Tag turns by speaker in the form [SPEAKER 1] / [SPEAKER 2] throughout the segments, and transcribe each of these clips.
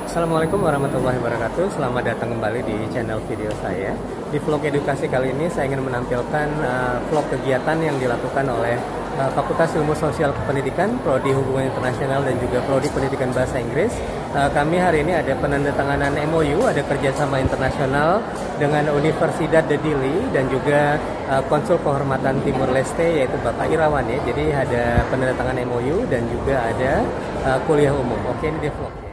[SPEAKER 1] Assalamualaikum warahmatullahi wabarakatuh. Selamat datang kembali di channel video saya. Di vlog edukasi kali ini saya ingin menampilkan vlog kegiatan yang dilakukan oleh Fakultas Ilmu Sosial Kependidikan, Prodi Hubungan Internasional dan juga Prodi Pendidikan Bahasa Inggris. Kami hari ini ada penandatanganan MOU, ada kerjasama internasional dengan Universidad de Dili dan juga Konsul Kehormatan Timur Leste yaitu Bapak Irawan ya. Jadi ada penandatanganan MOU dan juga ada kuliah umum. Oke, ini dia vlognya.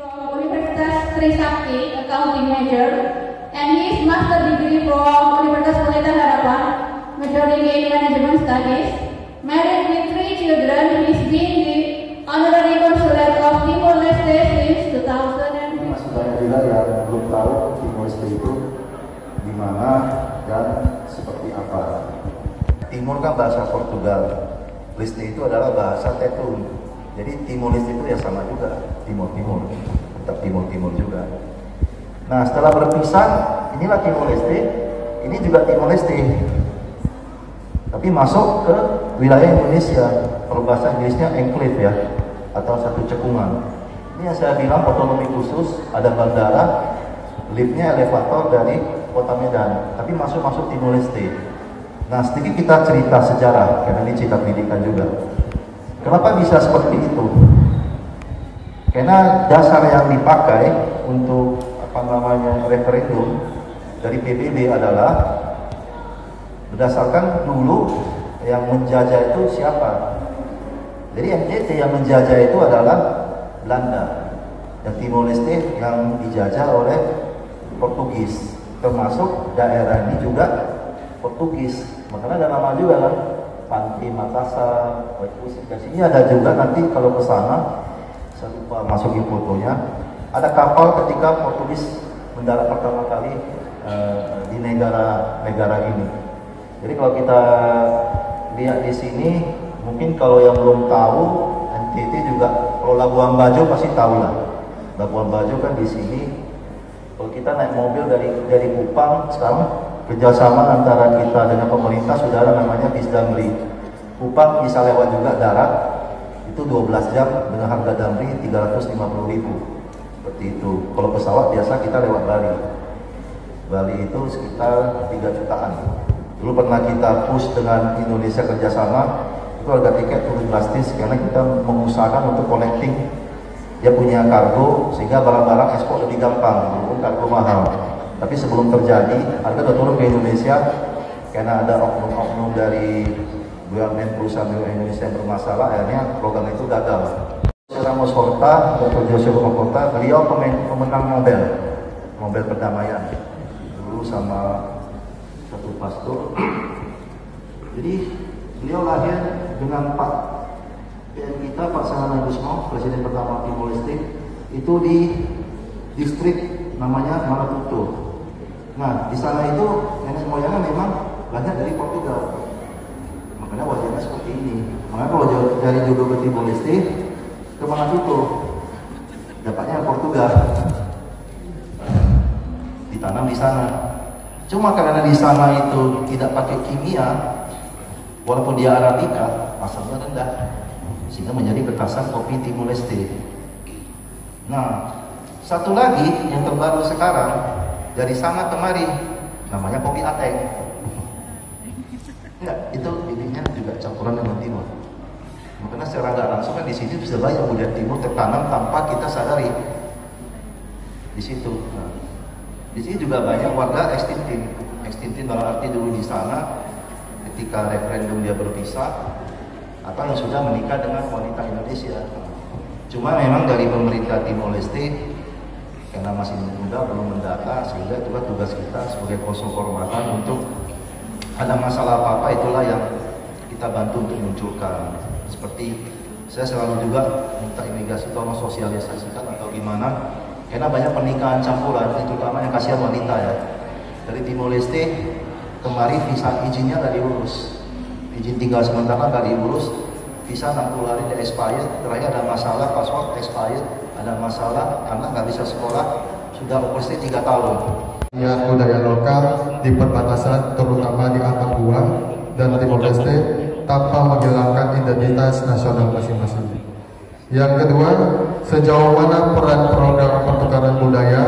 [SPEAKER 2] From Universitas Trisakti, accounting major, and his master degree from Universitas Pendidikan Harapan, majoring in management studies. Married with 3 children, he's been the honorary consulate of Timor Leste since 2000.
[SPEAKER 3] Masih banyak juga yang belum tahu Timor Leste itu di mana dan seperti apa. Timur kan bahasa Portugal, Leste itu adalah bahasa Tetun. Jadi Timor Leste itu ya sama juga, Timur-Timur, tetap Timur-Timur juga. Nah setelah berpisah, inilah Timor Leste, ini juga Timor Leste. Tapi masuk ke wilayah Indonesia, kalau bahasa Inggrisnya enclave ya, atau satu cekungan. Ini yang saya bilang otonomi khusus, ada bandara, liftnya elevator dari kota Medan, tapi masuk Timor Leste. Nah sedikit kita cerita sejarah, karena ini cerita pendidikan juga. Kenapa bisa seperti itu? Karena dasar yang dipakai untuk referendum dari PBB adalah berdasarkan dulu yang menjajah itu siapa. Jadi NTT yang menjajah itu adalah Belanda dan Timor Leste yang dijajah oleh Portugis, termasuk daerah ini juga Portugis. Makanya ada nama juga kan, Pantai Makassar, di sini ada juga nanti kalau ke sana, saya lupa masukin fotonya, ada kapal ketika Portugis mendarat pertama kali di negara ini. Jadi kalau kita lihat di sini, mungkin kalau yang belum tahu, NTT juga, kalau Labuan Bajo pasti tahu lah. Labuan Bajo kan di sini. Kalau kita naik mobil dari Kupang sekarang, kerjasama antara kita dengan pemerintah sudah ada namanya bis Damri. Kupang bisa lewat juga darat, itu 12 jam dengan harga Damri 350.000. Seperti itu. Kalau pesawat biasa kita lewat Bali. Bali itu sekitar 3 jutaan. Dulu pernah kita push dengan Indonesia kerjasama, itu harga tiket turun drastis karena kita mengusahakan untuk connecting. Dia punya kargo sehingga barang-barang ekspor lebih gampang, walaupun kargo mahal. Tapi sebelum terjadi, harga sudah turun ke Indonesia karena ada oknum-oknum dari BUMN perusahaan Indonesia yang bermasalah, akhirnya program itu gagal. Ramos Horta, Dr. Joshua Horta, beliau pemenang Nobel perdamaian dulu sama satu pastor. Jadi beliau lahir dengan Pak PM kita, Pak Sahan Gusmo, Presiden pertama Timor Leste, itu di distrik namanya Maputo. Nah, di sana itu nenek moyangnya memang banyak dari Portugal. Makanya wajahnya seperti ini. Makanya kalau dari jodoh ke Timor Leste ke Maputo, dapatnya Portugal. Ditanam di sana. Cuma karena di sana itu tidak pakai kimia, walaupun dia Arabica, asalnya rendah, sehingga menjadi kekasan kopi Timor Leste. Nah, satu lagi yang terbaru sekarang dari sana kemari, namanya kopi Ateng. Ya, itu bibitnya juga campuran dengan timur. Makanya secara nggak langsung kan di sini bisa banyak budaya timur tertanam tanpa kita sadari di situ. Nah, Di sini juga banyak warga ekstintin dalam arti dulu di sana ketika referendum dia berpisah atau yang sudah menikah dengan wanita Indonesia. Cuma memang dari pemerintah Timor Leste karena masih muda belum mendata, sehingga itulah tugas kita sebagai konsul kehormatan untuk ada masalah apa-apa itulah yang kita bantu untuk munculkan. Seperti saya selalu juga minta imigrasi tolong sosialisasikan atau gimana, karena banyak pernikahan campuran, terutama yang kasihan wanita ya. Dari Timor Leste kemarin visa izinnya nggak diurus, izin tinggal sementara nggak diurus, visa 60 hari di expired, terakhir ada masalah paspor expired, ada masalah karena nggak bisa sekolah, sudah overstay 3 tahun.
[SPEAKER 4] Budaya lokal di perbatasan terutama di Papua dan Timor Leste tanpa menghilangkan identitas nasional masing-masing. Yang kedua, sejauh mana peran program pertukaran budaya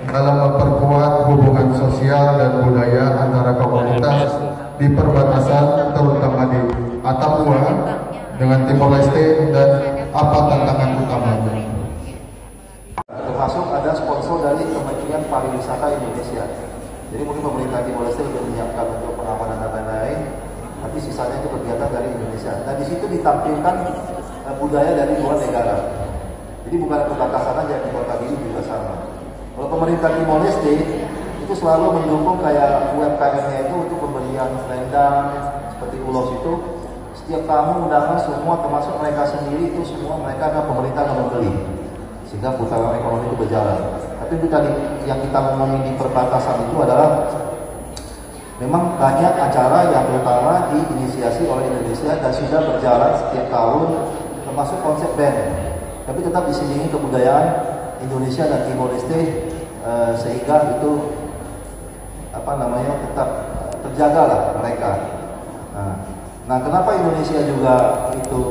[SPEAKER 4] dalam memperkuat hubungan sosial dan budaya antara komunitas di perbatasan terutama di Papua dengan Timor Leste, dan apa tantangan utamanya?
[SPEAKER 3] Termasuk ada sponsor dari Kementerian Pariwisata Indonesia. Jadi mungkin pemerintah Timor Leste sudah menyiapkan untuk pengamanan dan lain-lain, tapi sisanya itu kegiatan dari Indonesia. Dan di situ ditampilkan budaya dari luar negara. Jadi bukan perbatasan aja, di Kota Gili juga sama. Kalau pemerintah Timor Leste itu selalu mendukung kayak UMKM-nya itu untuk pembelian selendang seperti ulos itu. Setiap tamu undangan semua termasuk mereka sendiri itu semua mereka akan pemerintah akan membeli, sehingga putaran ekonomi itu berjalan. Tapi itu tadi yang kita ngomongin di perbatasan itu adalah memang banyak acara yang terutama diinisiasi oleh Indonesia dan sudah berjalan setiap tahun, termasuk konsep band. Tapi tetap disini kebudayaan Indonesia dan Timor Leste sehingga itu tetap terjaga lah mereka. Nah, kenapa Indonesia juga itu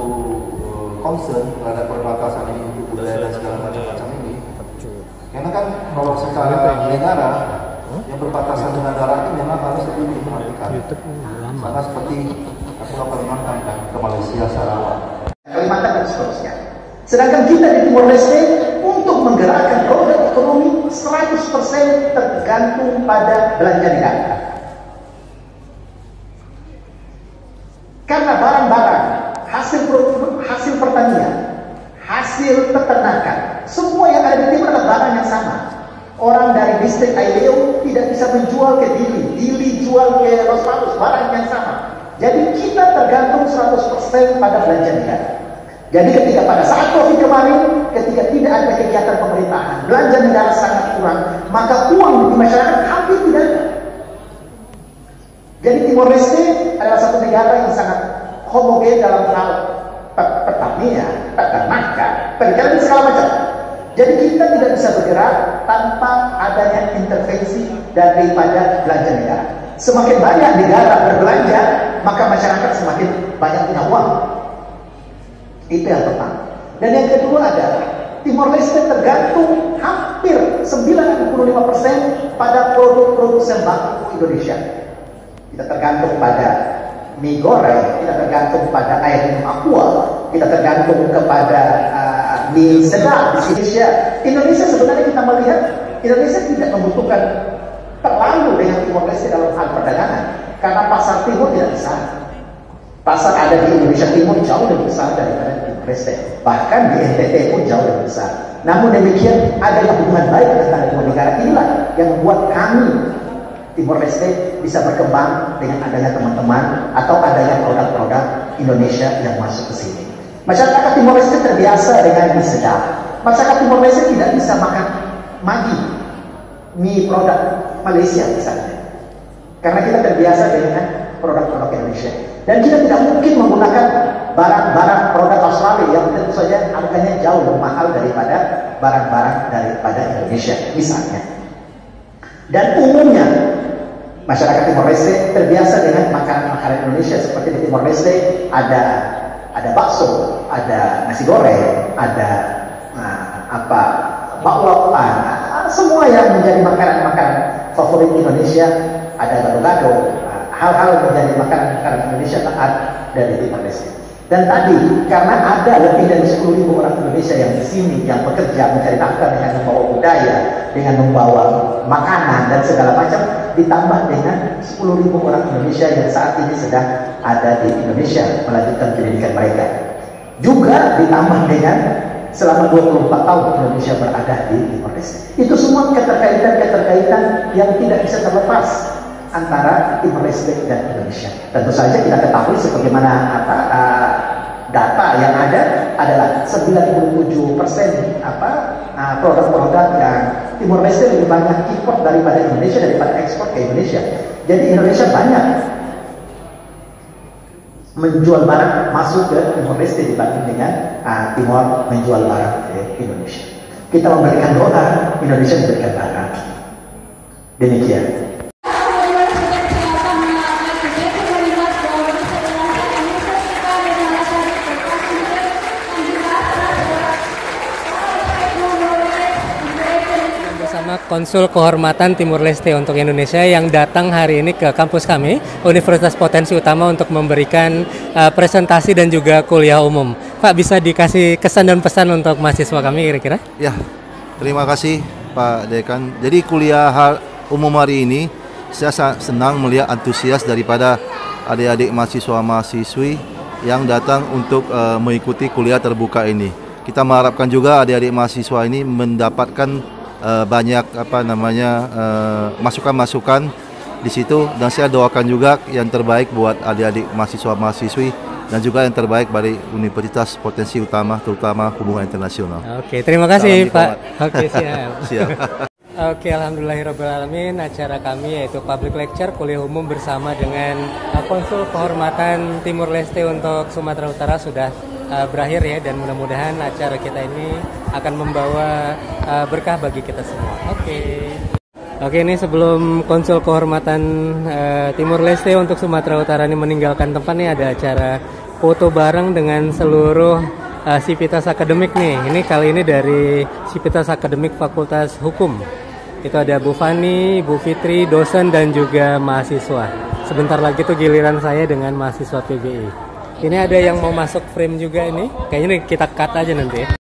[SPEAKER 3] concern terhadap perbatasan ini untuk budaya dan segala macam ini? Karena kan kalau secara negara yang berbatasan dengan darat itu memang harus lebih diperhatikan. Sama seperti Pulau Kalimantan kan, ke Malaysia, Sarawak,
[SPEAKER 5] Kalimantan dan seterusnya. Sedangkan kita di Timor Leste untuk menggerakkan roda ekonomi 100% tergantung pada belanja negara. Karena barang-barang, hasil pertanian, hasil peternakan, semua yang ada di timur adalah barang yang sama. Orang dari distrik Aileu tidak bisa menjual ke Dili jual ke Los Patos, barang yang sama. Jadi kita tergantung 100% pada belanja negara. Jadi ketika pada saat COVID kemarin, ketika tidak ada kegiatan pemerintahan, belanja negara sangat kurang, maka uang di masyarakat hampir tidak ada. Jadi Timor Leste adalah satu negara yang sangat homogen dalam hal pertanian, peternakan, perikanan dan segala macam. Jadi kita tidak bisa bergerak tanpa adanya intervensi daripada belanja negara. Semakin banyak negara berbelanja, maka masyarakat semakin banyak punya uang. Itu yang pertama. Dan yang kedua adalah Timor Leste tergantung hampir 95% pada produk-produk sembako Indonesia. Kita tergantung pada mie goreng, kita tergantung pada air minum aqua, kita tergantung kepada mie sedap di Indonesia. Indonesia sebenarnya kita melihat Indonesia tidak membutuhkan terlalu dengan Timor Leste dalam hal perdagangan, karena pasar timur tidak besar. Pasar ada di Indonesia Timur jauh lebih besar daripada di Timor Leste, bahkan di NTT pun jauh lebih besar. Namun demikian adanya hubungan baik antara dua negara inilah yang membuat kami Timor Leste bisa berkembang dengan adanya teman-teman atau adanya produk-produk Indonesia yang masuk ke sini. Masyarakat Timor Leste terbiasa dengan mie sedap. Masyarakat Timor Leste tidak bisa makan Maggi, mie produk Malaysia misalnya, karena kita terbiasa dengan produk-produk Indonesia. Dan kita tidak mungkin menggunakan barang-barang produk Australia yang tentu saja harganya jauh lebih mahal daripada barang-barang daripada Indonesia misalnya. Dan umumnya masyarakat Timor Leste terbiasa dengan makanan-makanan Indonesia. Seperti di Timor Leste ada bakso, ada nasi goreng, ada bakwan, semua yang menjadi makanan-makanan favorit Indonesia, ada gado-gado, hal-hal yang menjadi makanan-makanan Indonesia taat dari Timor Leste. Dan tadi karena ada lebih dari 10.000 orang Indonesia yang di sini yang bekerja mencari nafkah dengan membawa budaya, dengan membawa makanan dan segala macam, ditambah dengan 10.000 orang Indonesia yang saat ini sedang ada di Indonesia melanjutkan pendidikan mereka. Juga ditambah dengan selama 24 tahun Indonesia berada di Timor Leste. Itu semua keterkaitan yang tidak bisa terlepas antara Timor Leste dan Indonesia. Tentu saja kita ketahui sebagaimana data yang ada adalah 97% produk-produk yang Timor Leste lebih banyak import daripada Indonesia, daripada ekspor ke Indonesia. Jadi Indonesia banyak menjual barang masuk ke Timor Leste dibanding dengan Timor menjual barang ke Indonesia. Kita memberikan dolar, Indonesia memberikan barang. Demikian.
[SPEAKER 1] Konsul Kehormatan Timur Leste untuk Indonesia yang datang hari ini ke kampus kami, Universitas Potensi Utama, untuk memberikan presentasi dan juga kuliah umum. Pak, bisa dikasih kesan dan pesan untuk mahasiswa kami kira-kira?
[SPEAKER 3] Ya, terima kasih Pak Dekan. Jadi kuliah umum hari ini, saya sangat senang melihat antusias daripada adik-adik mahasiswa-mahasiswi yang datang untuk mengikuti kuliah terbuka ini. Kita mengharapkan juga adik-adik mahasiswa ini mendapatkan banyak masukan-masukan di situ, dan saya doakan juga yang terbaik buat adik-adik mahasiswa-mahasiswi dan juga yang terbaik dari Universitas Potensi Utama, terutama hubungan internasional.
[SPEAKER 1] Oke, terima kasih Pak. Oke, siap.
[SPEAKER 3] Siap.
[SPEAKER 1] Oke, alhamdulillahirobbilalamin, acara kami yaitu public lecture kuliah umum bersama dengan Konsul Kehormatan Timur Leste untuk Sumatera Utara sudah berakhir ya, dan mudah-mudahan acara kita ini akan membawa berkah bagi kita semua. Oke, ini sebelum Konsul Kehormatan Timur Leste untuk Sumatera Utara ini meninggalkan tempat nih, ada acara foto bareng dengan seluruh Sivitas Akademik nih. Ini kali ini dari Sivitas Akademik Fakultas Hukum. Itu ada Bu Fani, Bu Fitri, dosen dan juga mahasiswa. Sebentar lagi tuh giliran saya dengan mahasiswa PBI. Ini ada yang mau masuk frame juga ini. Kayaknya kita cut aja nanti ya.